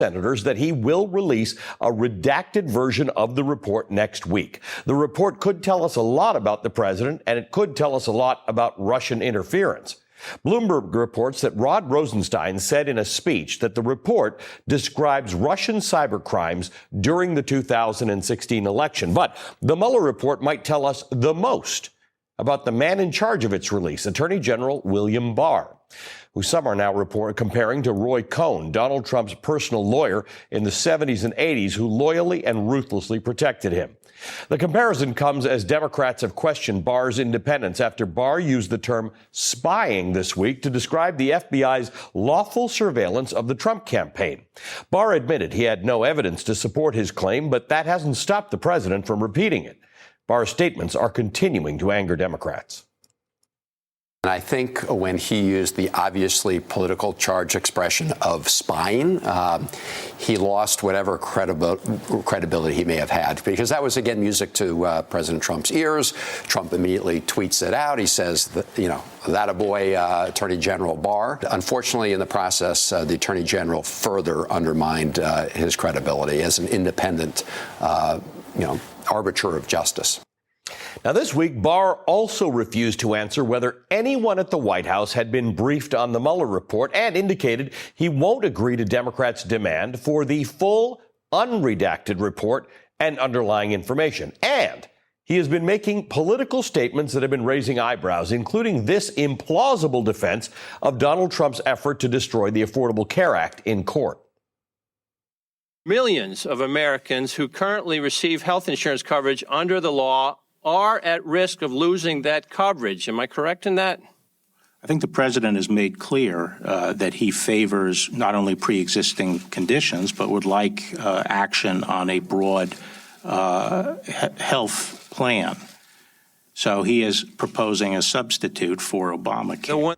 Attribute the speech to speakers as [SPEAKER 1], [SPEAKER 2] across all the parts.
[SPEAKER 1] senators that he will release a redacted version of the report next week. The report could tell us a lot about the president, and it could tell us a lot about Russian interference. Bloomberg reports that Rod Rosenstein said in a speech that the report describes Russian cybercrimes during the 2016 election. But the Mueller report might tell us the most about the man in charge of its release, Attorney General William Barr, who some are now comparing to Roy Cohn, Donald Trump's personal lawyer in the 70s and 80s, who loyally and ruthlessly protected him. The comparison comes as Democrats have questioned Barr's independence after Barr used the term spying this week to describe the FBI's lawful surveillance of the Trump campaign. Barr admitted he had no evidence to support his claim, but that hasn't stopped the president from repeating it. Barr's statements are continuing to anger Democrats.
[SPEAKER 2] And I think when he used the obviously political charge expression of spying, he lost whatever credibility he may have had, because that was, again, music to President Trump's ears. Trump immediately tweets it out. He says, that a boy, Attorney General Barr. Unfortunately, in the process, the Attorney General further undermined his credibility as an independent, arbiter of justice.
[SPEAKER 1] Now, this week, Barr also refused to answer whether anyone at the White House had been briefed on the Mueller report and indicated he won't agree to Democrats' demand for the full, unredacted report and underlying information. And he has been making political statements that have been raising eyebrows, including this implausible defense of Donald Trump's effort to destroy the Affordable Care Act in court.
[SPEAKER 3] Millions of Americans who currently receive health insurance coverage under the law are at risk of losing that coverage. Am I correct in that?
[SPEAKER 4] I think the president has made clear that he favors not only pre-existing conditions, but would like action on a broad health plan. So he is proposing a substitute for Obamacare.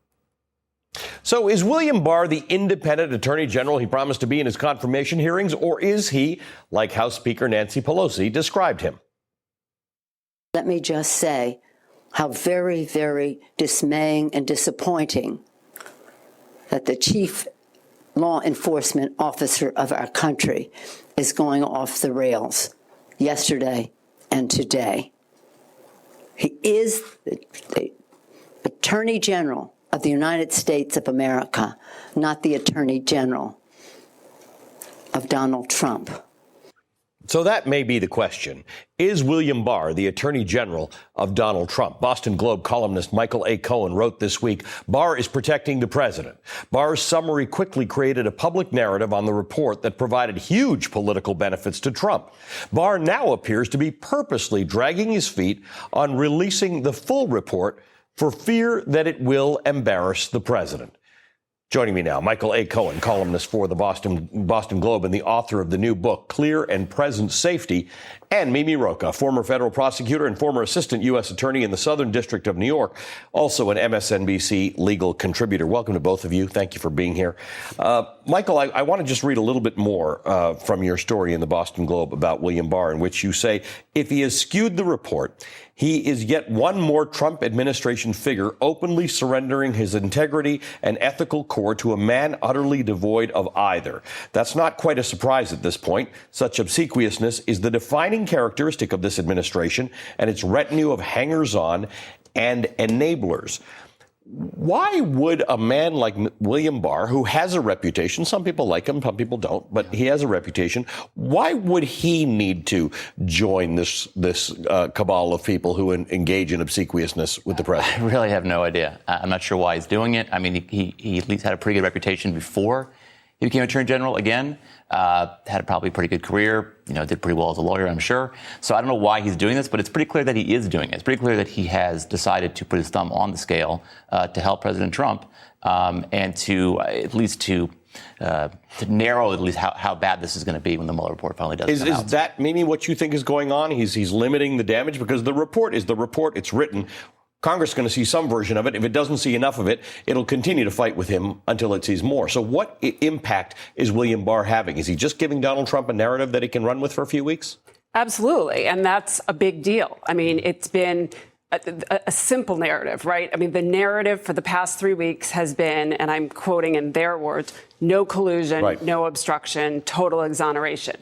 [SPEAKER 1] So is William Barr the independent attorney general he promised to be in his confirmation hearings, or is he, like House Speaker Nancy Pelosi described him?
[SPEAKER 5] Let me just say how very, very dismaying and disappointing that the chief law enforcement officer of our country is going off the rails yesterday and today. He is the Attorney General of the United States of America, not the Attorney General of Donald Trump.
[SPEAKER 1] So that may be the question. Is William Barr the Attorney General of Donald Trump? Boston Globe columnist Michael A. Cohen wrote this week, Barr is protecting the president. Barr's summary quickly created a public narrative on the report that provided huge political benefits to Trump. Barr now appears to be purposely dragging his feet on releasing the full report for fear that it will embarrass the president. Joining me now, Michael A. Cohen, columnist for the Boston Globe and the author of the new book, Clear and Present Safety, and Mimi Rocah, former federal prosecutor and former assistant U.S. attorney in the Southern District of New York, also an MSNBC legal contributor. Welcome to both of you. Thank you for being here. Michael, I want to just read a little bit more from your story in the Boston Globe about William Barr, in which you say, if he has skewed the report, he is yet one more Trump administration figure openly surrendering his integrity and ethical core to a man utterly devoid of either. That's not quite a surprise at this point. Such obsequiousness is the defining characteristic of this administration and its retinue of hangers-on and enablers. Why would a man like William Barr, who has a reputation, some people like him, some people don't, but he has a reputation, why would he need to join this cabal of people who engage in obsequiousness with the president?
[SPEAKER 6] I really have no idea. I'm not sure why he's doing it. I mean, he at least had a pretty good reputation before he became Attorney General again. Had a probably pretty good career, did pretty well as a lawyer, I'm sure. So I don't know why he's doing this, but it's pretty clear that he is doing it. It's pretty clear that he has decided to put his thumb on the scale to help President Trump and to at least to narrow at least how bad this is going to be when the Mueller report finally does come out.
[SPEAKER 1] Is that meaning what you think is going on? He's limiting the damage? Because the report is the report. It's written. Congress is going to see some version of it. If it doesn't see enough of it, it'll continue to fight with him until it sees more. So what impact is William Barr having? Is he just giving Donald Trump a narrative that he can run with for a few weeks?
[SPEAKER 7] Absolutely. And that's a big deal. I mean, it's been a simple narrative, right? I mean, the narrative for the past 3 weeks has been, and I'm quoting in their words, no collusion,
[SPEAKER 1] right,
[SPEAKER 7] no obstruction, total exoneration.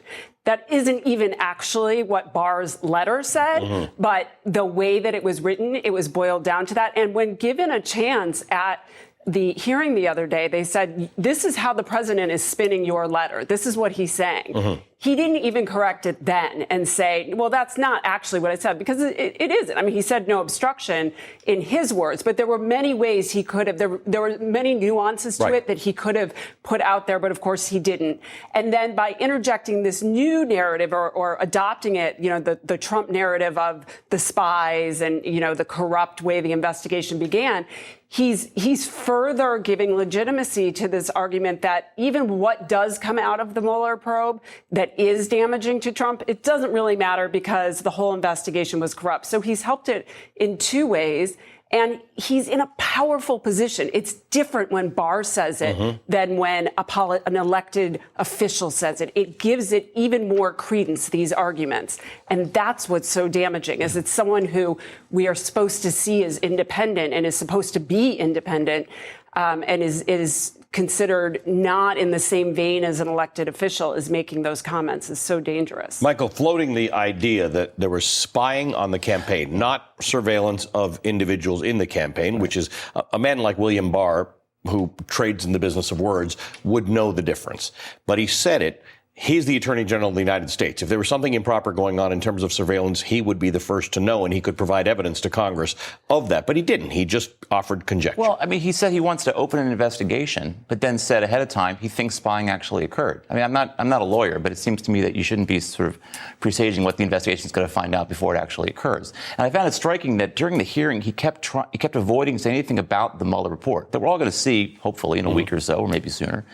[SPEAKER 7] That isn't even actually what Barr's letter said, but the way that it was written, it was boiled down to that. And when given a chance at the hearing the other day, they said, this is how the president is spinning your letter. This is what he's saying. He didn't even correct it then and say, well, that's not actually what I said, because it isn't. I mean, he said no obstruction in his words, but there were many ways he could have, there were many nuances to it that he could have put out there, but of course he didn't. And then by interjecting this new narrative or adopting it, the Trump narrative of the spies and, the corrupt way the investigation began, he's further giving legitimacy to this argument that even what does come out of the Mueller probe that is damaging to Trump, it doesn't really matter because the whole investigation was corrupt. So he's helped it in two ways. And he's in a powerful position. It's different when Barr says it than when an elected official says it. It gives it even more credence, these arguments. And that's what's so damaging, is it's someone who we are supposed to see as independent and is supposed to be independent, and is considered not in the same vein as an elected official, is making those comments is so dangerous.
[SPEAKER 1] Michael, floating the idea that there was spying on the campaign, not surveillance of individuals in the campaign, which is a man like William Barr, who trades in the business of words, would know the difference. But he said it. He's the Attorney General of the United States. If there was something improper going on in terms of surveillance, he would be the first to know, and he could provide evidence to Congress of that. But he didn't. He just offered conjecture.
[SPEAKER 6] Well, I mean, he said he wants to open an investigation, but then said ahead of time he thinks spying actually occurred. I mean, I'm not a lawyer, but it seems to me that you shouldn't be sort of presaging what the investigation is going to find out before it actually occurs. And I found it striking that during the hearing, he kept avoiding saying anything about the Mueller report that we're all going to see, hopefully, in a week or so, or maybe sooner.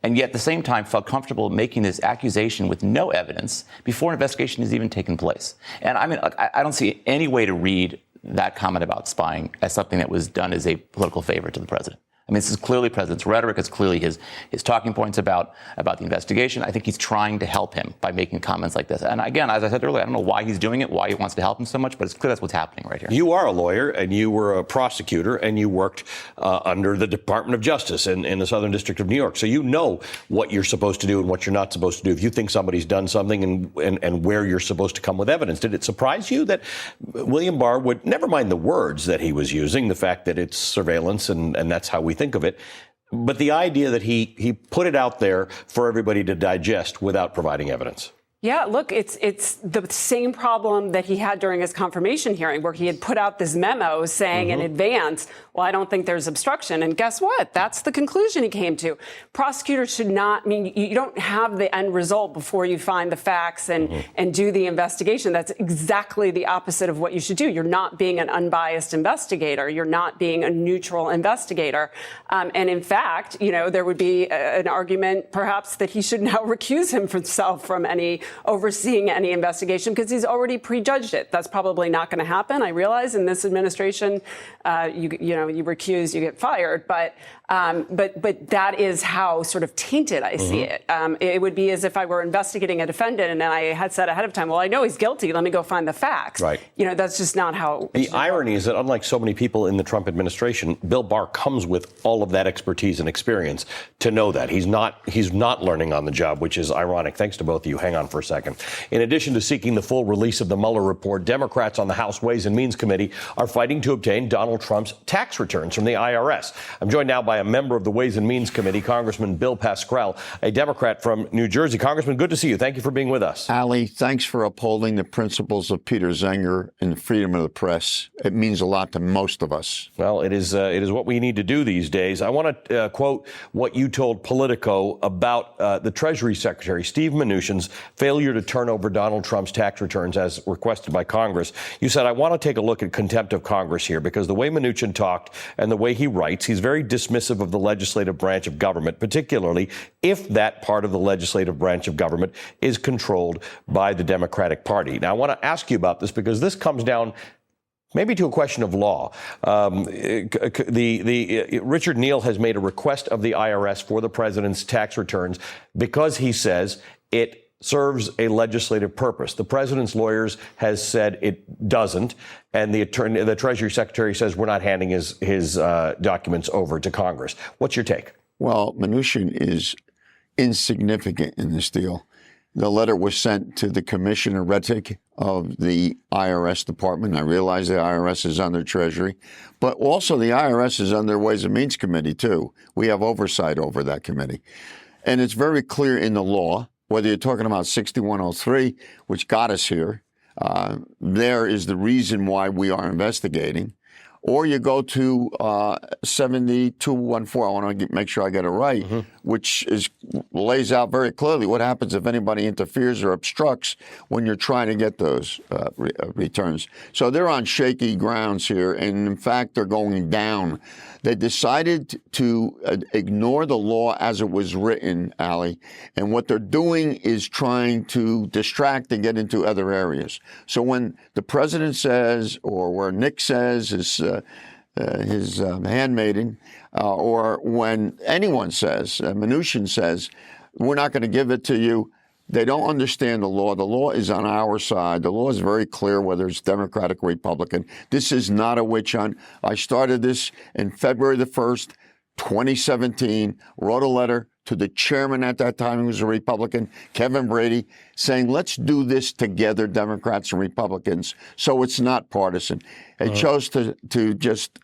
[SPEAKER 6] And yet at the same time felt comfortable making this accusation with no evidence before an investigation has even taken place. And I mean, I don't see any way to read that comment about spying as something that was done as a political favor to the president. I mean, this is clearly President's rhetoric. It's clearly his talking points about the investigation. I think he's trying to help him by making comments like this. And again, as I said earlier, I don't know why he's doing it, why he wants to help him so much, but it's clear that's what's happening right here.
[SPEAKER 1] You are a lawyer, and you were a prosecutor, and you worked under the Department of Justice in the Southern District of New York. So you know what you're supposed to do and what you're not supposed to do if you think somebody's done something and where you're supposed to come with evidence. Did it surprise you that William Barr would, never mind the words that he was using, the fact that it's surveillance and that's how we think of it, but the idea that he put it out there for everybody to digest without providing evidence?
[SPEAKER 7] Yeah, look, it's the same problem that he had during his confirmation hearing, where he had put out this memo saying in advance, well, I don't think there's obstruction. And guess what? That's the conclusion he came to. Prosecutors should not, I mean, you don't have the end result before you find the facts and do the investigation. That's exactly the opposite of what you should do. You're not being an unbiased investigator. You're not being a neutral investigator. And in fact, there would be an argument perhaps that he should now recuse himself from overseeing any investigation because he's already prejudged it. That's probably not going to happen. I realize in this administration, you recuse, you get fired. But that is how sort of tainted I see it. It would be as if I were investigating a defendant and I had said ahead of time, well, I know he's guilty. Let me go find the facts. Right. That's just not how.
[SPEAKER 1] The irony is that unlike so many people in the Trump administration, Bill Barr comes with all of that expertise and experience to know that. He's not learning on the job, which is ironic. Thanks to both of you. Hang on for a second. In addition to seeking the full release of the Mueller report, Democrats on the House Ways and Means Committee are fighting to obtain Donald Trump's tax returns from the IRS. I'm joined now by a member of the Ways and Means Committee, Congressman Bill Pascrell, a Democrat from New Jersey. Congressman, good to see you. Thank you for being with us.
[SPEAKER 8] Ali, thanks for upholding the principles of Peter Zenger and freedom of the press. It means a lot to most of us.
[SPEAKER 1] Well, it is what we need to do these days. I want to quote what you told Politico about the Treasury Secretary, Steve Mnuchin's failure to turn over Donald Trump's tax returns as requested by Congress. You said, I want to take a look at contempt of Congress here because the way Mnuchin talked and the way he writes, he's very dismissive of the legislative branch of government, particularly if that part of the legislative branch of government is controlled by the Democratic Party. Now, I want to ask you about this because this comes down maybe to a question of law. Richard Neal has made a request of the IRS for the president's tax returns because he says it serves a legislative purpose. The president's lawyers has said it doesn't, and the Treasury Secretary says we're not handing his documents over to Congress. What's your take?
[SPEAKER 8] Well, Mnuchin is insignificant in this deal. The letter was sent to the Commissioner Rettig of the IRS Department. I realize the IRS is under Treasury, but also the IRS is under Ways and Means Committee, too. We have oversight over that committee. And it's very clear in the law, whether you're talking about 6103, which got us here, there is the reason why we are investigating, or you go to 7214, I want to make sure I get it right, which lays out very clearly what happens if anybody interferes or obstructs when you're trying to get those returns. So they're on shaky grounds here, and in fact, they're going down. They decided to ignore the law as it was written, Ali, and what they're doing is trying to distract and get into other areas. So when the president says, or where Nick says, his handmaiden, or when anyone says, Mnuchin says, we're not going to give it to you, they don't understand the law. The law is on our side. The law is very clear, whether it's Democratic or Republican. This is not a witch hunt. I started this in February the 1st, 2017, wrote a letter to the chairman at that time, who was a Republican, Kevin Brady, saying, let's do this together, Democrats and Republicans, so it's not partisan. They chose to just,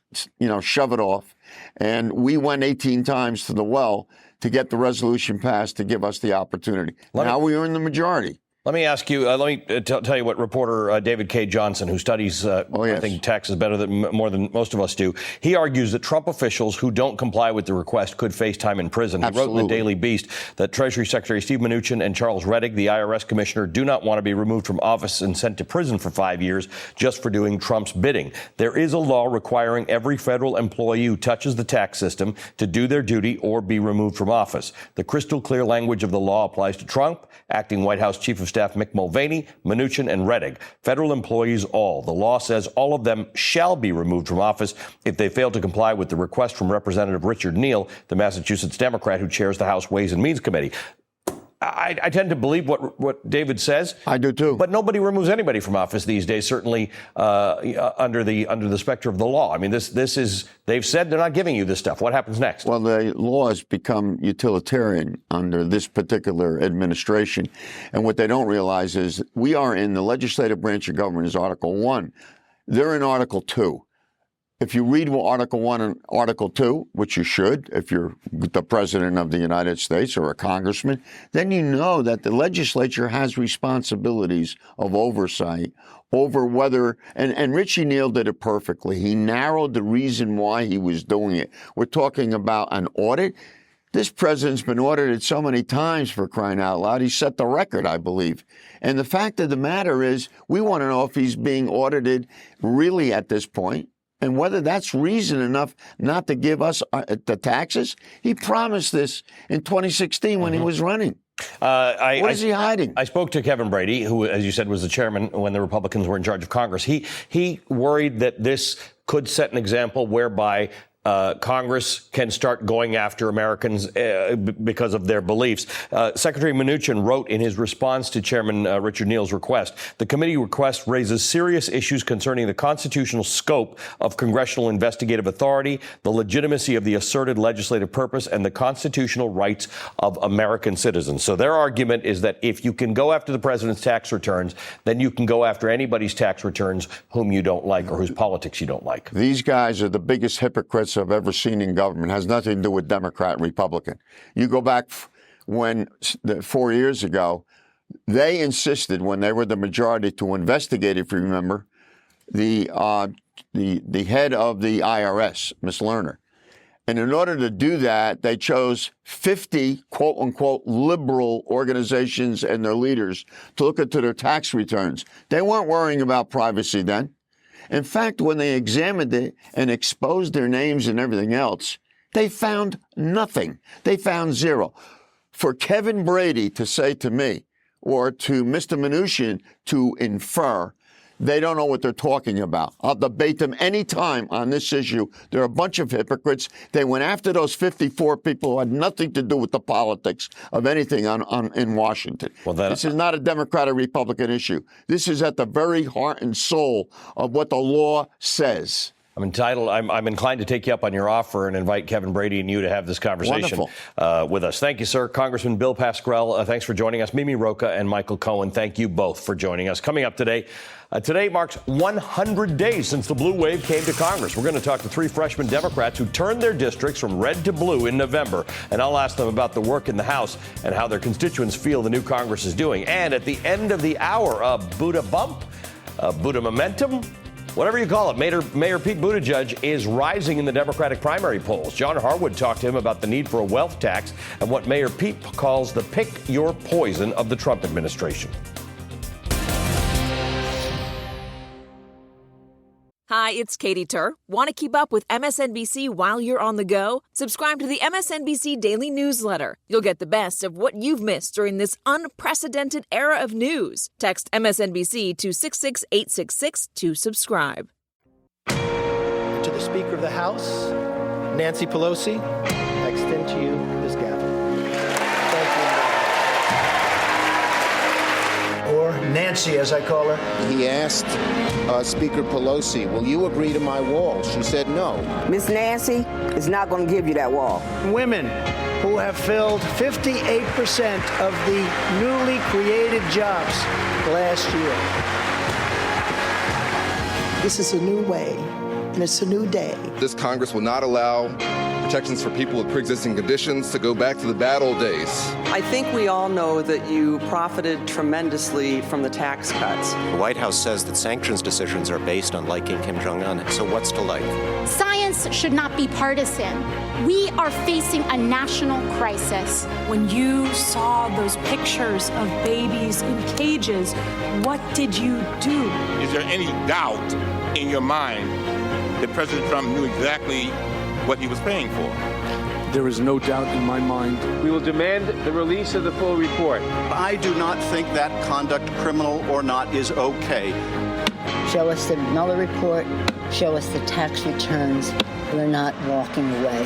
[SPEAKER 8] shove it off. And we went 18 times to the well to get the resolution passed to give us the opportunity. Now we are in the majority.
[SPEAKER 1] Let me ask you, let me tell you what reporter David K. Johnson, who studies, I think, taxes more than most of us do, he argues that Trump officials who don't comply with the request could face time in prison.
[SPEAKER 8] Absolutely.
[SPEAKER 1] He wrote in the Daily Beast that Treasury Secretary Steve Mnuchin and Charles Rettig, the IRS commissioner, do not want to be removed from office and sent to prison for 5 years just for doing Trump's bidding. There is a law requiring every federal employee who touches the tax system to do their duty or be removed from office. The crystal clear language of the law applies to Trump, acting White House Chief of Staff Mick Mulvaney, Mnuchin, and Rettig. Federal employees all. The law says all of them shall be removed from office if they fail to comply with the request from Representative Richard Neal, the Massachusetts Democrat who chairs the House Ways and Means Committee. I tend to believe what David says.
[SPEAKER 8] I do too.
[SPEAKER 1] But nobody removes anybody from office these days, certainly under the specter of the law. I mean, this is, they've said they're not giving you this stuff. What happens next?
[SPEAKER 8] Well, the law has become utilitarian under this particular administration. And what they don't realize is we are in the legislative branch of government is Article 1. They're in Article 2. If you read Article 1 and Article 2, which you should if you're the President of the United States or a congressman, then you know that the legislature has responsibilities of oversight over whether, and Richie Neal did it perfectly. He narrowed the reason why he was doing it. We're talking about an audit. This president's been audited so many times, for crying out loud. He set the record, I believe. And the fact of the matter is, we want to know if he's being audited really at this point, and whether that's reason enough not to give us the taxes. He promised this in 2016 when he was running. What is he hiding?
[SPEAKER 1] I spoke to Kevin Brady, who, as you said, was the chairman when the Republicans were in charge of Congress. He worried that this could set an example whereby Congress can start going after Americans because of their beliefs. Secretary Mnuchin wrote in his response to Chairman Richard Neal's request, the committee request raises serious issues concerning the constitutional scope of congressional investigative authority, the legitimacy of the asserted legislative purpose, and the constitutional rights of American citizens. So their argument is that if you can go after the president's tax returns, then you can go after anybody's tax returns whom you don't like or whose politics you don't like.
[SPEAKER 8] These guys are the biggest hypocrites I've ever seen in government. It has nothing to do with Democrat and Republican. You go back when 4 years ago, they insisted when they were the majority to investigate, if you remember, the head of the IRS, Ms. Lerner. And in order to do that, they chose 50, quote unquote, liberal organizations and their leaders to look into their tax returns. They weren't worrying about privacy then. In fact, when they examined it and exposed their names and everything else, they found nothing. They found zero. For Kevin Brady to say to me or to Mr. Mnuchin to infer They don't know what they're talking about. I'll debate them anytime on this issue. They're a bunch of hypocrites. They went after those 54 people who had nothing to do with the politics of anything in Washington.
[SPEAKER 1] Well,
[SPEAKER 8] this is not a Democrat or Republican issue. This is at the very heart and soul of what the law says.
[SPEAKER 1] I'm inclined to take you up on your offer and invite Kevin Brady and you to have this conversation with us. Thank you, sir. Congressman Bill Pascrell, thanks for joining us. Mimi Rocah and Michael Cohen, thank you both for joining us. Coming up today, today marks 100 days since the blue wave came to Congress. We're going to talk to 3 freshman Democrats who turned their districts from red to blue in November. And I'll ask them about the work in the House and how their constituents feel the new Congress is doing. And at the end of the hour, a Buddha bump, a Buddha momentum, whatever you call it, Mayor Pete Buttigieg is rising in the Democratic primary polls. John Harwood talked to him about the need for a wealth tax and what Mayor Pete calls the pick your poison of the Trump administration.
[SPEAKER 9] Hi, it's Katie Tur. Want to keep up with MSNBC while you're on the go? Subscribe to the MSNBC Daily Newsletter. You'll get the best of what you've missed during this unprecedented era of news. Text MSNBC to 66866 to subscribe.
[SPEAKER 10] To the Speaker of the House, Nancy Pelosi, I extend to you this gavel. Or Nancy, as I call her.
[SPEAKER 11] He asked Speaker Pelosi, will you agree to my wall? She said no.
[SPEAKER 12] Miss Nancy is not going to give you that wall.
[SPEAKER 10] Women who have filled 58% of the newly created jobs last year.
[SPEAKER 13] This is a new way, and it's a new day.
[SPEAKER 14] This Congress will not allow protections for people with pre-existing conditions to go back to the bad old days.
[SPEAKER 15] I think we all know that you profited tremendously from the tax cuts.
[SPEAKER 16] The White House says that sanctions decisions are based on liking Kim Jong-un. So what's to like?
[SPEAKER 17] Science should not be partisan. We are facing a national crisis.
[SPEAKER 18] When you saw those pictures of babies in cages, what did you do?
[SPEAKER 19] Is there any doubt in your mind that President Trump knew exactly what he was paying for?
[SPEAKER 20] There is no doubt in my mind.
[SPEAKER 21] We will demand the release of the full report.
[SPEAKER 22] I do not think that conduct, criminal or not, is okay.
[SPEAKER 5] Show us the Mueller report. Show us the tax returns. We're not walking away.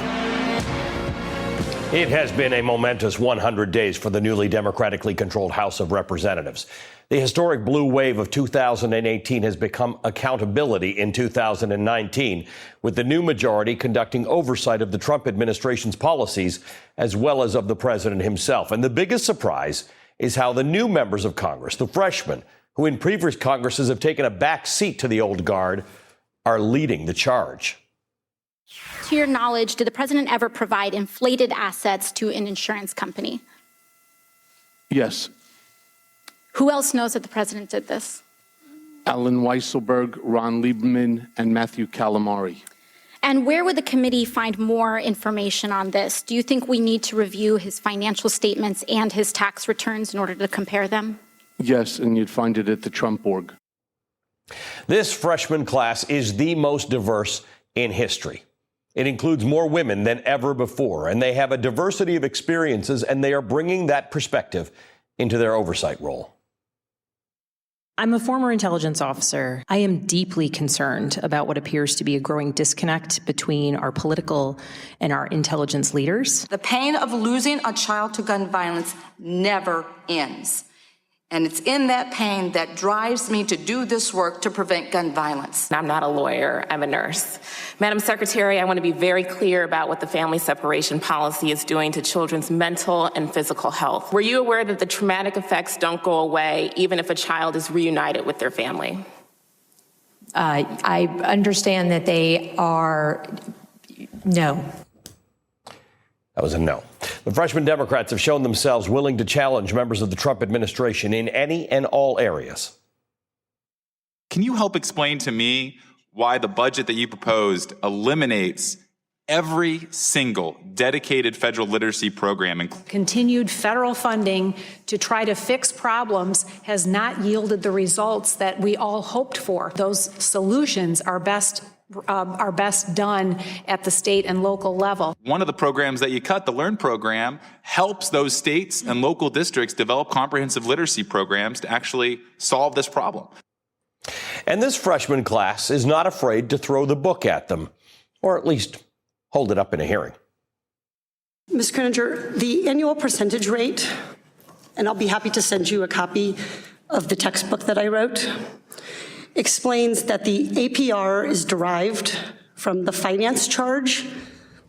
[SPEAKER 1] It has been a momentous 100 days for the newly democratically controlled House of Representatives. The historic blue wave of 2018 has become accountability in 2019, with the new majority conducting oversight of the Trump administration's policies as well as of the president himself. And the biggest surprise is how the new members of Congress, the freshmen, who in previous Congresses have taken a back seat to the old guard, are leading the charge.
[SPEAKER 17] To your knowledge, did the president ever provide inflated assets to an insurance company?
[SPEAKER 20] Yes.
[SPEAKER 17] Who else knows that the president did this?
[SPEAKER 20] Alan Weisselberg, Ron Lieberman, and Matthew Calamari.
[SPEAKER 17] And where would the committee find more information on this? Do you think we need to review his financial statements and his tax returns in order to compare them?
[SPEAKER 20] Yes, and you'd find it at the Trump org.
[SPEAKER 1] This freshman class is the most diverse in history. It includes more women than ever before, and they have a diversity of experiences, and they are bringing that perspective into their oversight role.
[SPEAKER 23] I'm a former intelligence officer. I am deeply concerned about what appears to be a growing disconnect between our political and our intelligence leaders.
[SPEAKER 24] The pain of losing a child to gun violence never ends. And it's in that pain that drives me to do this work to prevent gun violence.
[SPEAKER 25] I'm not a lawyer, I'm a nurse. Madam Secretary, I want to be very clear about what the family separation policy is doing to children's mental and physical health. Were you aware that the traumatic effects don't go away even if a child is reunited with their family?
[SPEAKER 26] I understand that they are, no.
[SPEAKER 1] That was a no. The freshman Democrats have shown themselves willing to challenge members of the Trump administration in any and all areas.
[SPEAKER 27] Can you help explain to me why the budget that you proposed eliminates every single dedicated federal literacy program?
[SPEAKER 18] Continued federal funding to try to fix problems has not yielded the results that we all hoped for. Those solutions are best done at the state and local level.
[SPEAKER 27] One of the programs that you cut, the LEARN program, helps those states and local districts develop comprehensive literacy programs to actually solve this problem.
[SPEAKER 1] And this freshman class is not afraid to throw the book at them, or at least hold it up in a hearing.
[SPEAKER 2] Ms. Kroninger, the annual percentage rate, and I'll be happy to send you a copy of the textbook that I wrote, explains that the APR is derived from the finance charge,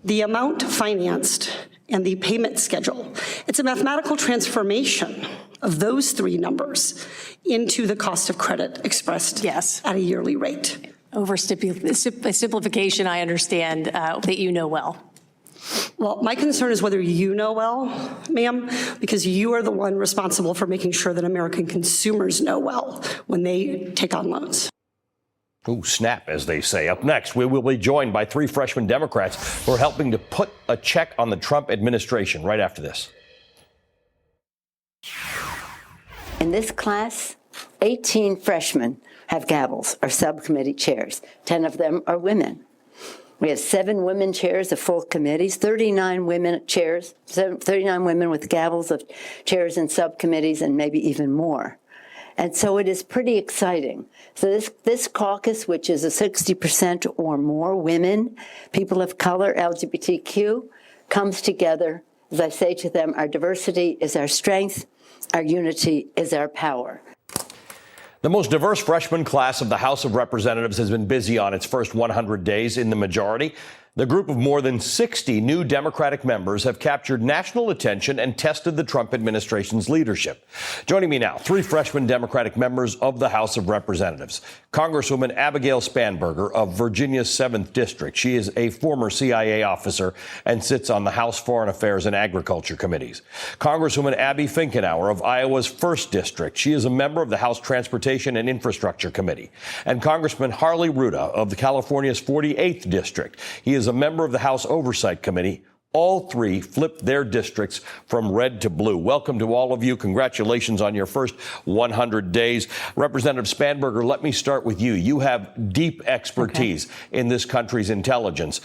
[SPEAKER 2] the amount financed, and the payment schedule. It's a mathematical transformation of those three numbers into the cost of credit expressed at a yearly rate.
[SPEAKER 3] Simplification, I understand, that you know well.
[SPEAKER 2] Well, my concern is whether you know well, ma'am, because you are the one responsible for making sure that American consumers know well when they take on loans.
[SPEAKER 1] Ooh, snap, as they say. Up next, we will be joined by three freshman Democrats who are helping to put a check on the Trump administration right after this.
[SPEAKER 5] In this class, 18 freshmen have gavels or subcommittee chairs. 10 of them are women. We have 7 women chairs of full committees, 39 women chairs, 39 women with gavels of chairs in subcommittees, and maybe even more. And so it is pretty exciting. So this caucus, which is a 60% or more women, people of color, LGBTQ, comes together. As I say to them, our diversity is our strength, our unity is our power.
[SPEAKER 1] The most diverse freshman class of the House of Representatives has been busy on its first 100 days in the majority. The group of more than 60 new Democratic members have captured national attention and tested the Trump administration's leadership. Joining me now, 3 freshman Democratic members of the House of Representatives. Congresswoman Abigail Spanberger of Virginia's 7th District. She is a former CIA officer and sits on the House Foreign Affairs and Agriculture Committees. Congresswoman Abby Finkenauer of Iowa's 1st District. She is a member of the House Transportation and Infrastructure Committee. And Congressman Harley Ruda of the California's 48th District. He is a member of the House Oversight Committee. All 3 flipped their districts from red to blue. Welcome to all of you. Congratulations on your first 100 days. Representative Spanberger, let me start with you. You have deep expertise in this country's intelligence.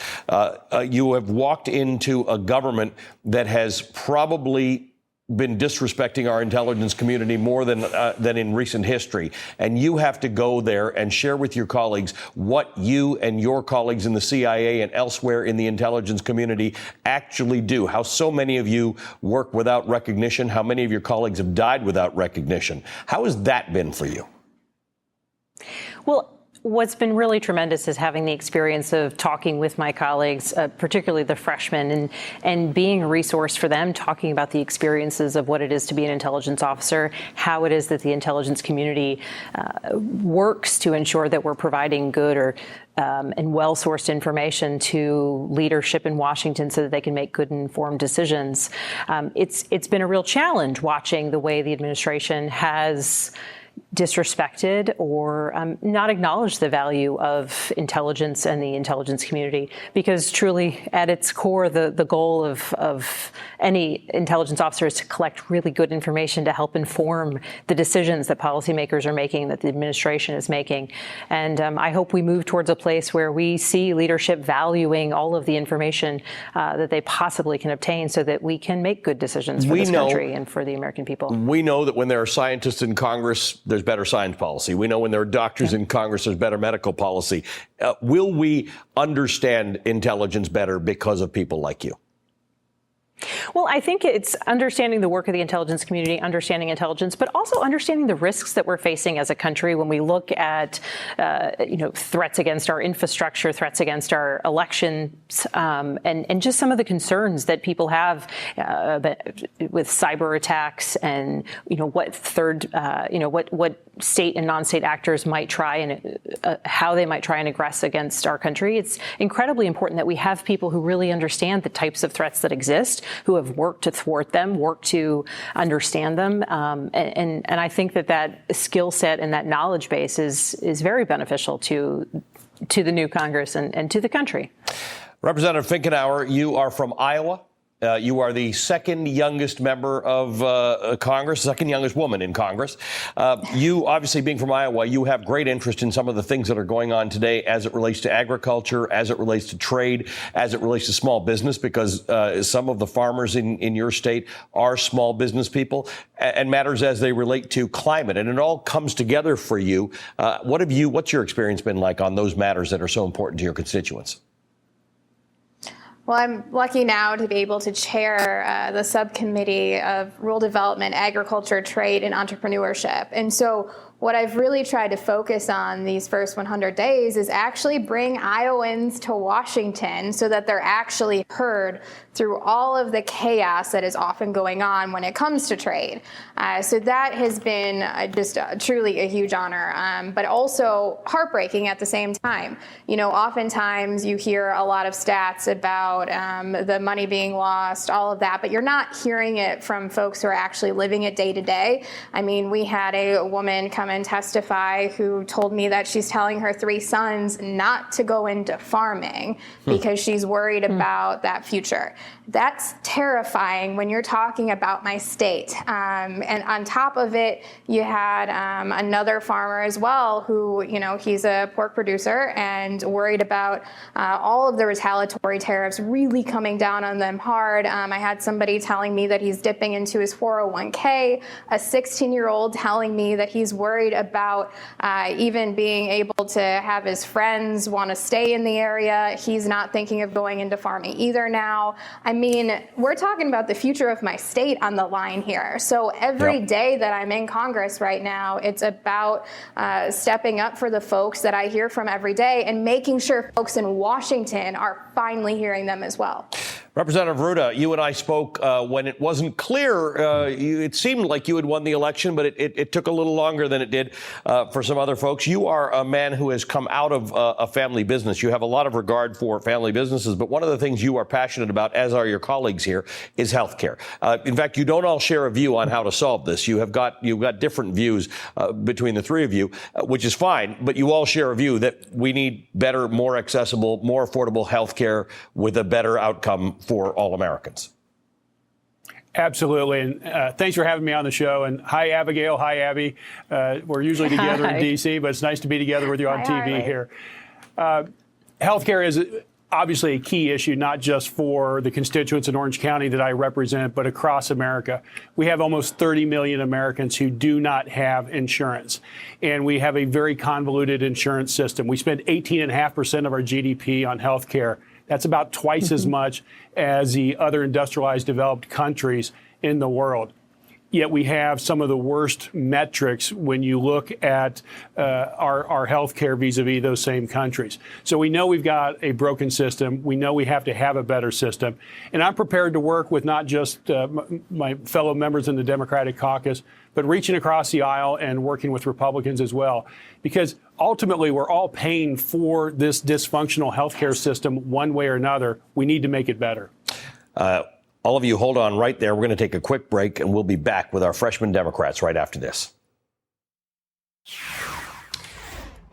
[SPEAKER 1] You have walked into a government that has probably been disrespecting our intelligence community more than in recent history. And you have to go there and share with your colleagues what you and your colleagues in the CIA and elsewhere in the intelligence community actually do. How so many of you work without recognition, how many of your colleagues have died without recognition. How has that been for you?
[SPEAKER 23] Well, what's been really tremendous is having the experience of talking with my colleagues, particularly the freshmen, and being a resource for them, talking about the experiences of what it is to be an intelligence officer, how it is that the intelligence community works to ensure that we're providing good and well-sourced information to leadership in Washington so that they can make good informed decisions. It's been a real challenge watching the way the administration has disrespected or not acknowledged the value of intelligence and the intelligence community, because truly at its core, the goal of any intelligence officer is to collect really good information to help inform the decisions that policymakers are making, that the administration is making. And I hope we move towards a place where we see leadership valuing all of the information that they possibly can obtain so that we can make good decisions for this country and for the American people.
[SPEAKER 1] We know that when there are scientists in Congress, there's better science policy. We know when there are doctors in Congress, there's better medical policy. Will we understand intelligence better because of people like you?
[SPEAKER 23] Well, I think it's understanding the work of the intelligence community, understanding intelligence, but also understanding the risks that we're facing as a country when we look at, threats against our infrastructure, threats against our elections, and just some of the concerns that people have with cyber attacks and, what state and non-state actors might try and how they might try and aggress against our country. It's incredibly important that we have people who really understand the types of threats that exist, who have worked to thwart them, worked to understand them. And I think that skill set and that knowledge base is very beneficial to the new Congress and to the country.
[SPEAKER 1] Representative Finkenauer, you are from Iowa. You are the second youngest member of Congress, second youngest woman in Congress. You, obviously being from Iowa, you have great interest in some of the things that are going on today as it relates to agriculture, as it relates to trade, as it relates to small business, because some of the farmers in your state are small business people, and matters as they relate to climate. And it all comes together for you. What's your experience been like on those matters that are so important to your constituents?
[SPEAKER 4] Well, I'm lucky now to be able to chair the subcommittee of rural development, agriculture, trade, and entrepreneurship. And so what I've really tried to focus on these first 100 days is actually bring Iowans to Washington so that they're actually heard through all of the chaos that is often going on when it comes to trade. So that has been just truly a huge honor, but also heartbreaking at the same time. You know, oftentimes you hear a lot of stats about the money being lost, all of that, but you're not hearing it from folks who are actually living it day to day. I mean, we had a woman come and testify who told me that she's telling her 3 sons not to go into farming because she's worried about that future. That's terrifying when you're talking about my state. And on top of it, you had another farmer as well who, you know, he's a pork producer and worried about all of the retaliatory tariffs really coming down on them hard. I had somebody telling me that he's dipping into his 401k, a 16-year-old telling me that he's worried about even being able to have his friends want to stay in the area. He's not thinking of going into farming either now. I mean, we're talking about the future of my state on the line here. So every day that I'm in Congress right now, it's about stepping up for the folks that I hear from every day and making sure folks in Washington are finally hearing them as well.
[SPEAKER 1] Representative Ruda, you and I spoke when it wasn't clear. It seemed like you had won the election, but it took a little longer than it did for some other folks. You are a man who has come out of a family business. You have a lot of regard for family businesses, but one of the things you are passionate about, as are your colleagues here, is health care. In fact, you don't all share a view on how to solve this. You've got different views between the three of you, which is fine, but you all share a view that we need better, more accessible, more affordable health care with a better outcome for all Americans.
[SPEAKER 6] Absolutely. And thanks for having me on the show. And hi, Abigail. Hi, Abby. We're usually together in D.C., but it's nice to be together with you on TV here. Healthcare is obviously a key issue, not just for the constituents in Orange County that I represent, but across America. We have almost 30 million Americans who do not have insurance, and we have a very convoluted insurance system. We spend 18.5% of our GDP on health care. That's about twice as much as the other industrialized developed countries in the world. Yet we have some of the worst metrics when you look at our health care vis-a-vis those same countries. So we know we've got a broken system. We know we have to have a better system. And I'm prepared to work with not just my fellow members in the Democratic caucus, but reaching across the aisle and working with Republicans as well. Because ultimately, we're all paying for this dysfunctional healthcare system one way or another. We need to make it better.
[SPEAKER 1] All of you hold on right there. We're going to take a quick break, and we'll be back with our freshman Democrats right after this.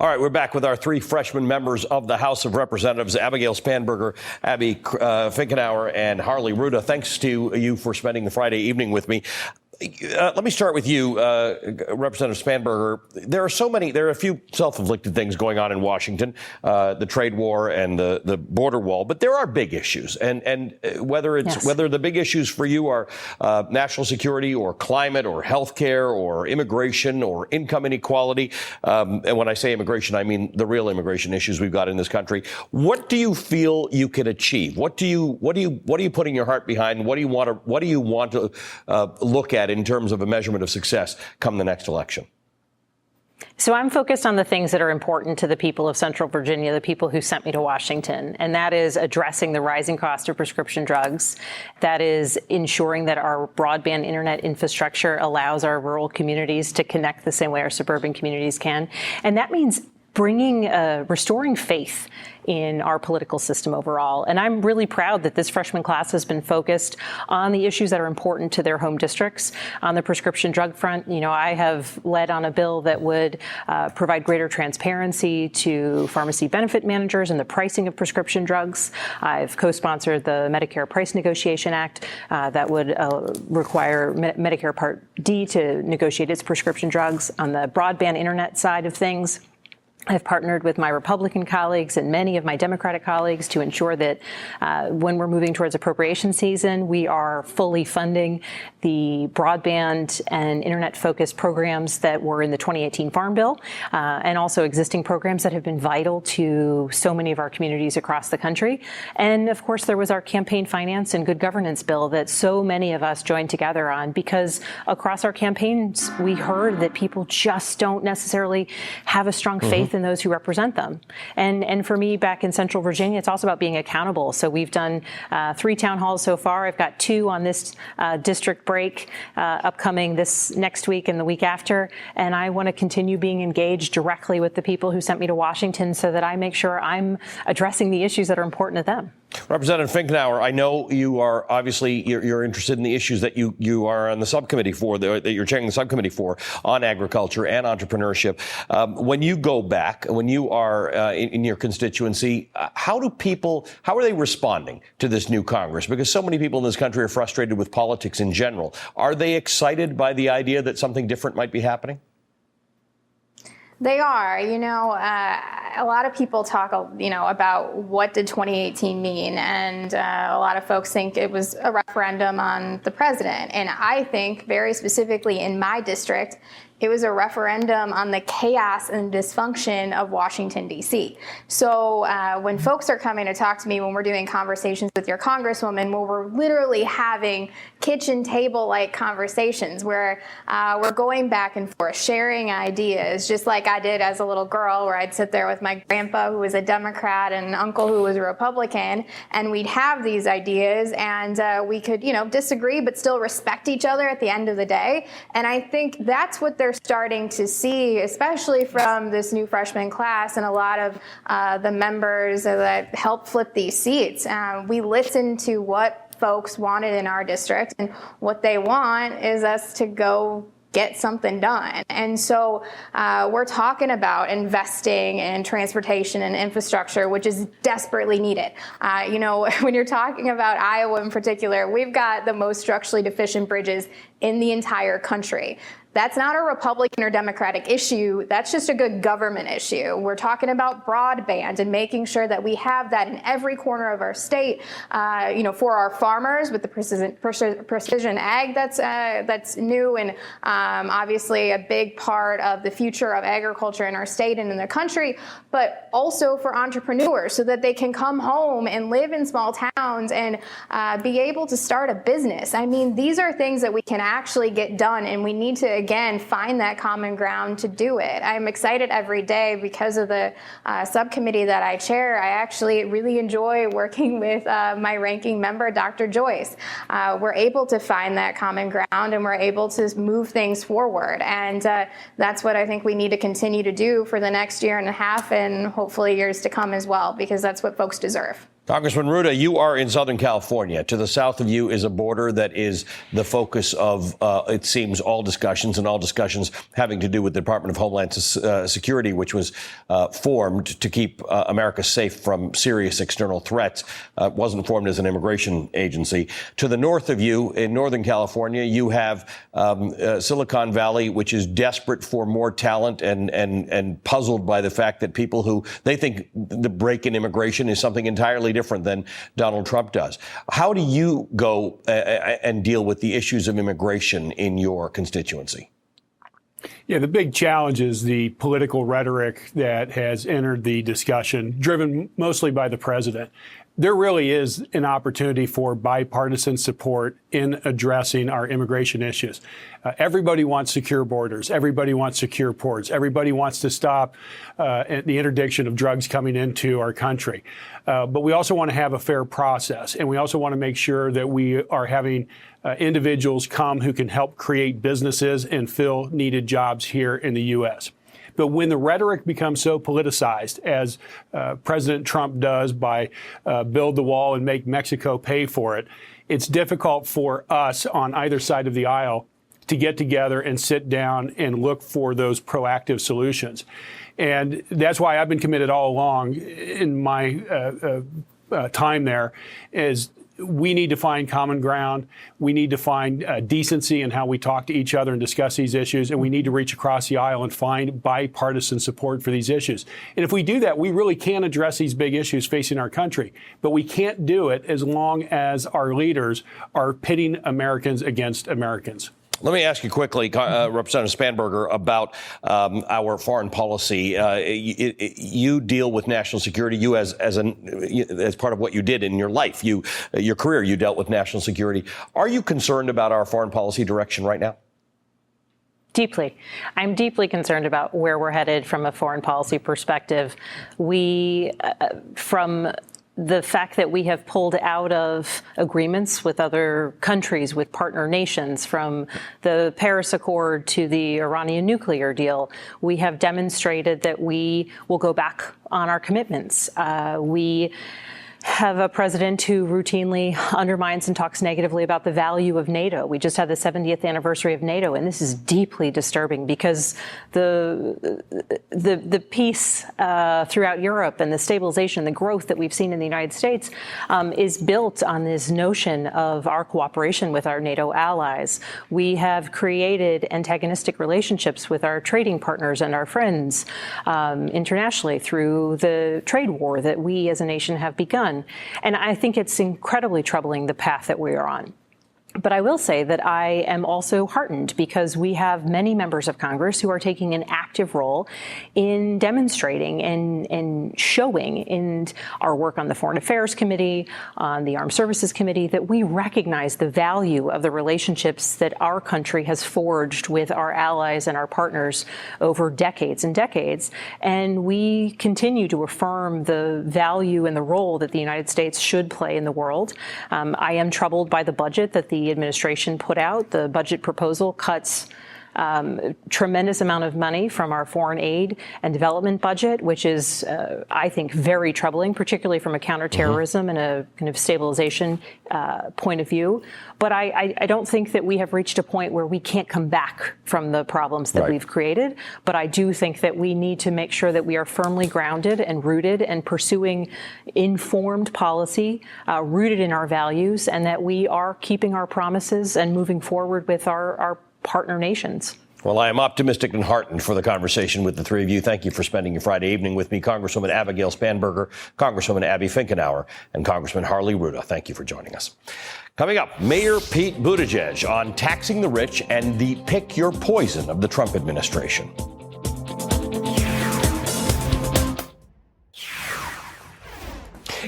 [SPEAKER 1] All right, we're back with our 3 freshman members of the House of Representatives, Abigail Spanberger, Abby Finkenauer, and Harley Ruda. Thanks to you for spending the Friday evening with me. Let me start with you, Representative Spanberger. There are a few self-inflicted things going on in Washington, the trade war and the border wall, but there are big issues. And whether the big issues for you are national security or climate or health care or immigration or income inequality, and when I say immigration, I mean the real immigration issues we've got in this country. What do you feel you can achieve? What are you putting your heart behind? What do you want to look at in terms of a measurement of success come the next election?
[SPEAKER 23] So I'm focused on the things that are important to the people of Central Virginia, the people who sent me to Washington, and that is addressing the rising cost of prescription drugs. That is ensuring that our broadband internet infrastructure allows our rural communities to connect the same way our suburban communities can. And that means restoring faith in our political system overall. And I'm really proud that this freshman class has been focused on the issues that are important to their home districts. On the prescription drug front, I have led on a bill that would provide greater transparency to pharmacy benefit managers and the pricing of prescription drugs. I've co-sponsored the Medicare Price Negotiation Act that would require Medicare Part D to negotiate its prescription drugs. On the broadband internet side of things, I've partnered with my Republican colleagues and many of my Democratic colleagues to ensure that when we're moving towards appropriation season, we are fully funding the broadband and internet-focused programs that were in the 2018 Farm Bill, and also existing programs that have been vital to so many of our communities across the country. And of course, there was our campaign finance and good governance bill that so many of us joined together on, because across our campaigns, we heard that people just don't necessarily have a strong faith in those who represent them. And for me, back in Central Virginia, it's also about being accountable. So we've done 3 town halls so far. I've got 2 on this district break upcoming this next week and the week after. And I want to continue being engaged directly with the people who sent me to Washington so that I make sure I'm addressing the issues that are important to them.
[SPEAKER 1] Representative Finkenauer, I know you are obviously you're interested in the issues that you are on the subcommittee for, that you're chairing the subcommittee for on agriculture and entrepreneurship. When you go back, when you are in your constituency, how are they responding to this new Congress? Because so many people in this country are frustrated with politics in general. Are they excited by the idea that something different might be happening?
[SPEAKER 4] They are. A lot of people talk, about what did 2018 mean, and a lot of folks think it was a referendum on the president. And I think very specifically in my district, it was a referendum on the chaos and dysfunction of Washington, D.C. So when folks are coming to talk to me, when we're doing conversations with your congresswoman, where we're literally having kitchen table-like conversations where we're going back and forth, sharing ideas, just like I did as a little girl, where I'd sit there with my grandpa, who was a Democrat, and uncle, who was a Republican, and we'd have these ideas, and we could, disagree, but still respect each other at the end of the day. And I think that's what they're starting to see, especially from this new freshman class and a lot of the members that helped flip these seats. We listened to what folks wanted in our district, and what they want is us to go get something done. And so we're talking about investing in transportation and infrastructure, which is desperately needed. When you're talking about Iowa in particular, we've got the most structurally deficient bridges in the entire country. That's not a Republican or Democratic issue. That's just a good government issue. We're talking about broadband and making sure that we have that in every corner of our state, for our farmers with the precision ag that's new and obviously a big part of the future of agriculture in our state and in the country, but also for entrepreneurs so that they can come home and live in small towns and be able to start a business. I mean, these are things that we can actually get done, and we need to again, find that common ground to do it. I'm excited every day because of the subcommittee that I chair. I actually really enjoy working with my ranking member, Dr. Joyce. We're able to find that common ground, and we're able to move things forward. And that's what I think we need to continue to do for the next year and a half and hopefully years to come as well, because that's what folks deserve.
[SPEAKER 1] Congressman Ruda, you are in Southern California. To the south of you is a border that is the focus of, it seems, all discussions having to do with the Department of Homeland Security, which was formed to keep America safe from serious external threats. Wasn't formed as an immigration agency. To the north of you, in Northern California, you have Silicon Valley, which is desperate for more talent and puzzled by the fact that people who they think the break in immigration is something entirely different than Donald Trump does. How do you go and deal with the issues of immigration in your constituency?
[SPEAKER 6] Yeah, the big challenge is the political rhetoric that has entered the discussion, driven mostly by the president. There really is an opportunity for bipartisan support in addressing our immigration issues. Everybody wants secure borders. Everybody wants secure ports. Everybody wants to stop the interdiction of drugs coming into our country. But we also want to have a fair process, and we also want to make sure that we are having individuals come who can help create businesses and fill needed jobs here in the U.S. But when the rhetoric becomes so politicized, as President Trump does by build the wall and make Mexico pay for it, it's difficult for us on either side of the aisle to get together and sit down and look for those proactive solutions. And that's why I've been committed all along in my time there is we need to find common ground. We need to find decency in how we talk to each other and discuss these issues. And we need to reach across the aisle and find bipartisan support for these issues. And if we do that, we really can address these big issues facing our country. But we can't do it as long as our leaders are pitting Americans against Americans.
[SPEAKER 1] Let me ask you quickly, Representative Spanberger, about our foreign policy. You deal with national security. You, as part of what you did in your life, your career, you dealt with national security. Are you concerned about our foreign policy direction right now?
[SPEAKER 23] Deeply. I'm deeply concerned about where we're headed from a foreign policy perspective. From the fact that we have pulled out of agreements with other countries, with partner nations, from the Paris Accord to the Iranian nuclear deal, we have demonstrated that we will go back on our commitments. We have a president who routinely undermines and talks negatively about the value of NATO. We just had the 70th anniversary of NATO, and this is deeply disturbing because the peace throughout Europe and the stabilization, the growth that we've seen in the United States is built on this notion of our cooperation with our NATO allies. We have created antagonistic relationships with our trading partners and our friends internationally through the trade war that we as a nation have begun. And I think it's incredibly troubling, the path that we are on. But I will say that I am also heartened because we have many members of Congress who are taking an active role in demonstrating and showing in our work on the Foreign Affairs Committee, on the Armed Services Committee, that we recognize the value of the relationships that our country has forged with our allies and our partners over decades and decades. And we continue to affirm the value and the role that the United States should play in the world. I am troubled by the budget that the administration put out. The budget proposal cuts tremendous amount of money from our foreign aid and development budget, which is, I think, very troubling, particularly from a counterterrorism and a kind of stabilization point of view. But I don't think that we have reached a point where we can't come back from the problems that we've created. But I do think that we need to make sure that we are firmly grounded and rooted and pursuing informed policy, rooted in our values, and that we are keeping our promises and moving forward with our partner nations.
[SPEAKER 1] Well, I am optimistic and heartened for the conversation with the three of you. Thank you for spending your Friday evening with me, Congresswoman Abigail Spanberger, Congresswoman Abby Finkenauer, and Congressman Harley Rouda. Thank you for joining us. Coming up, Mayor Pete Buttigieg on taxing the rich and the pick your poison of the Trump administration.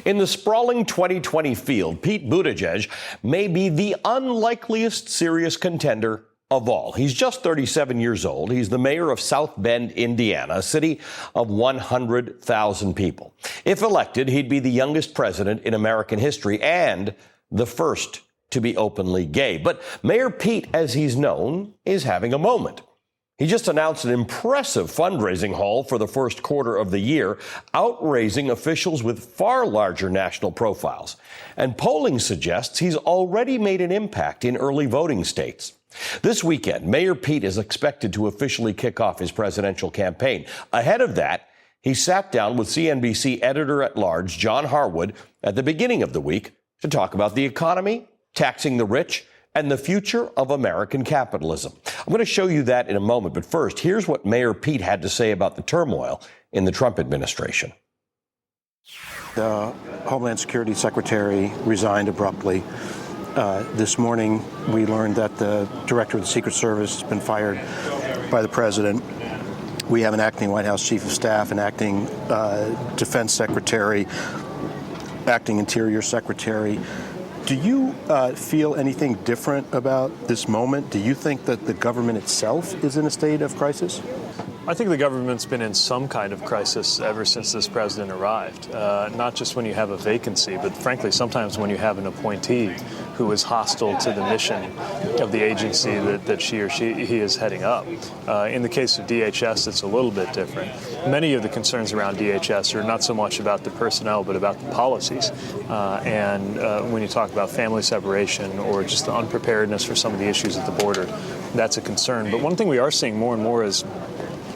[SPEAKER 1] In the sprawling 2020 field, Pete Buttigieg may be the unlikeliest serious contender of all. He's just 37 years old. He's the mayor of South Bend, Indiana, a city of 100,000 people. If elected, he'd be the youngest president in American history and the first to be openly gay. But Mayor Pete, as he's known, is having a moment. He just announced an impressive fundraising haul for the first quarter of the year, outraising officials with far larger national profiles. And polling suggests he's already made an impact in early voting states. This weekend, Mayor Pete is expected to officially kick off his presidential campaign. Ahead of that, he sat down with CNBC editor-at-large John Harwood at the beginning of the week to talk about the economy, taxing the rich, and the future of American capitalism. I'm going to show you that in a moment, but first, here's what Mayor Pete had to say about the turmoil in the Trump administration.
[SPEAKER 7] The Homeland Security Secretary resigned abruptly. This morning, we learned that the director of the Secret Service has been fired by the president. We have an acting White House chief of staff, an acting defense secretary, acting interior secretary. Do you feel anything different about this moment? Do you think that the government itself is in a state of crisis?
[SPEAKER 8] I think the government's been in some kind of crisis ever since this president arrived. Not just when you have a vacancy, but frankly, sometimes when you have an appointee who is hostile to the mission of the agency that he is heading up. In the case of DHS, it's a little bit different. Many of the concerns around DHS are not so much about the personnel, but about the policies. And when you talk about family separation or just the unpreparedness for some of the issues at the border, that's a concern. But one thing we are seeing more and more is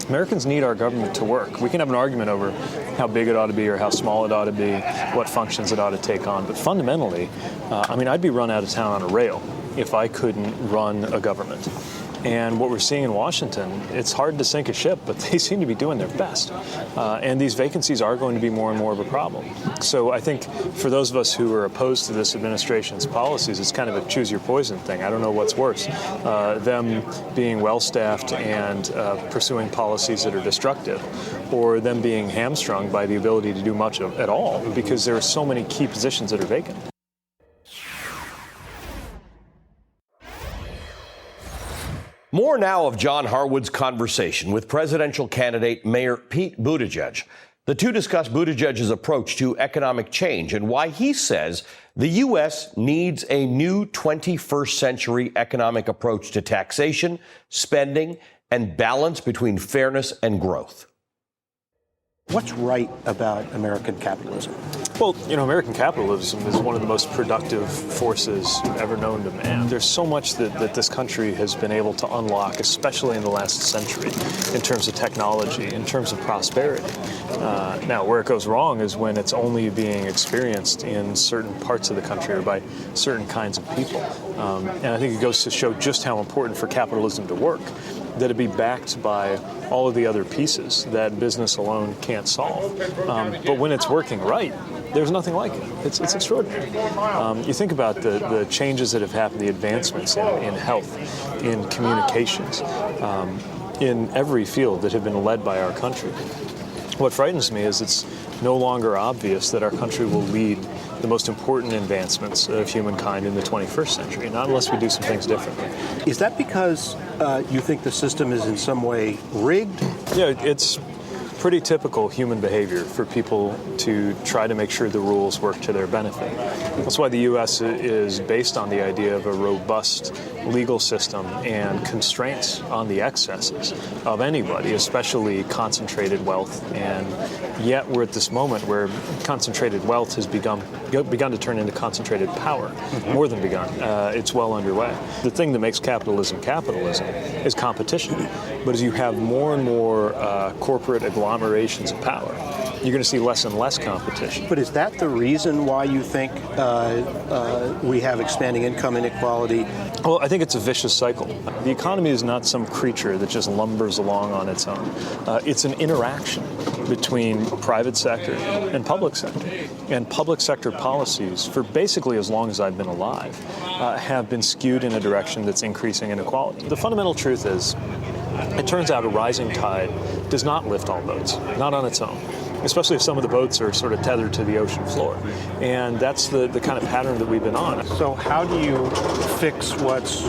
[SPEAKER 8] Americans need our government to work. We can have an argument over how big it ought to be or how small it ought to be, what functions it ought to take on. But fundamentally, I'd be run out of town on a rail if I couldn't run a government. And what we're seeing in Washington, it's hard to sink a ship, but they seem to be doing their best. And these vacancies are going to be more and more of a problem. So I think for those of us who are opposed to this administration's policies, it's kind of a choose your poison thing. I don't know what's worse, them being well-staffed and pursuing policies that are destructive, or them being hamstrung by the ability to do much at all, because there are so many key positions that are vacant.
[SPEAKER 1] More now of John Harwood's conversation with presidential candidate Mayor Pete Buttigieg. The two discuss Buttigieg's approach to economic change and why he says the U.S. needs a new 21st century economic approach to taxation, spending, and balance between fairness and growth.
[SPEAKER 7] What's right about American capitalism?
[SPEAKER 8] Well, American capitalism is one of the most productive forces ever known to man. There's so much that this country has been able to unlock, especially in the last century, in terms of technology, in terms of prosperity. Now, where it goes wrong is when it's only being experienced in certain parts of the country or by certain kinds of people. And I think it goes to show just how important for capitalism to work, that it be backed by all of the other pieces that business alone can't solve. But when it's working right, there's nothing like it. It's extraordinary. You think about the changes that have happened, the advancements in health, in communications, in every field that have been led by our country. What frightens me is it's no longer obvious that our country will lead the most important advancements of humankind in the 21st century, not unless we do some things differently.
[SPEAKER 7] Is that because you think the system is in some way rigged?
[SPEAKER 8] Yeah, it's pretty typical human behavior for people to try to make sure the rules work to their benefit. That's why the U.S. is based on the idea of a robust legal system and constraints on the excesses of anybody, especially concentrated wealth. And yet we're at this moment where concentrated wealth has begun to turn into concentrated power. More than begun. It's well underway. The thing that makes capitalism is competition. But as you have more and more corporate agglomerations of power, you're going to see less and less competition.
[SPEAKER 7] But is that the reason why you think we have expanding income inequality?
[SPEAKER 8] Well, I think it's a vicious cycle. The economy is not some creature that just lumbers along on its own. It's an interaction between private sector and public sector. And public sector policies, for basically as long as I've been alive, have been skewed in a direction that's increasing inequality. The fundamental truth is, it turns out a rising tide does not lift all boats, not on its own, especially if some of the boats are sort of tethered to the ocean floor. And that's the kind of pattern that we've been on.
[SPEAKER 7] So how do you fix what's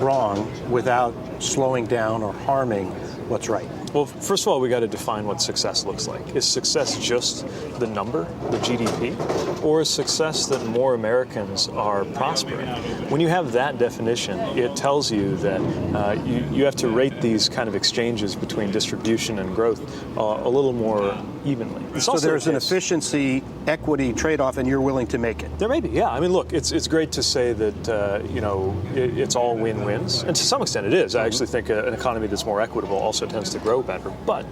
[SPEAKER 7] wrong without slowing down or harming what's right?
[SPEAKER 8] Well, first of all, we got to define what success looks like. Is success just the number, the GDP, or is success that more Americans are prospering? When you have that definition, it tells you that you have to rate these kind of exchanges between distribution and growth a little more evenly.
[SPEAKER 7] So there's an efficiency, equity trade-off, and you're willing to make it?
[SPEAKER 8] There may be, yeah. I mean, look, it's great to say that, it's all win-wins. And to some extent it is. I actually think an economy that's more equitable also tends to grow better. But